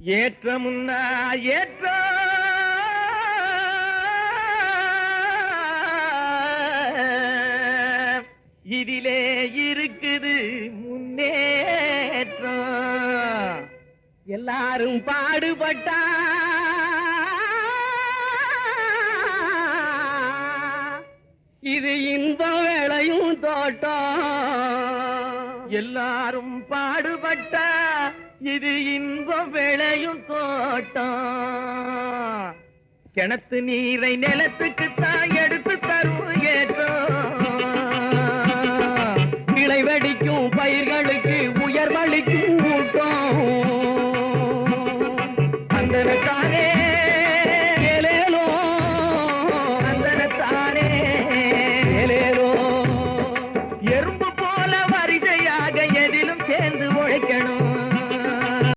ஏற்றமுன்னா ஏற்ற இதிலே இருக்குது முன்னேற்றம். எல்லாரும் பாடுபட்டா இது இன்பம் விளையும் தோட்டம். எல்லாரும் பாடுபட்டா இது இன்பம் விளையும் தோட்டம். கிணத்து நீரை நிலத்துக்குத்தான் எடுத்து தரும் ஏற்றம். கிளை வெடிக்கும் பயிர்களுக்கு உயர்வளிக்கும்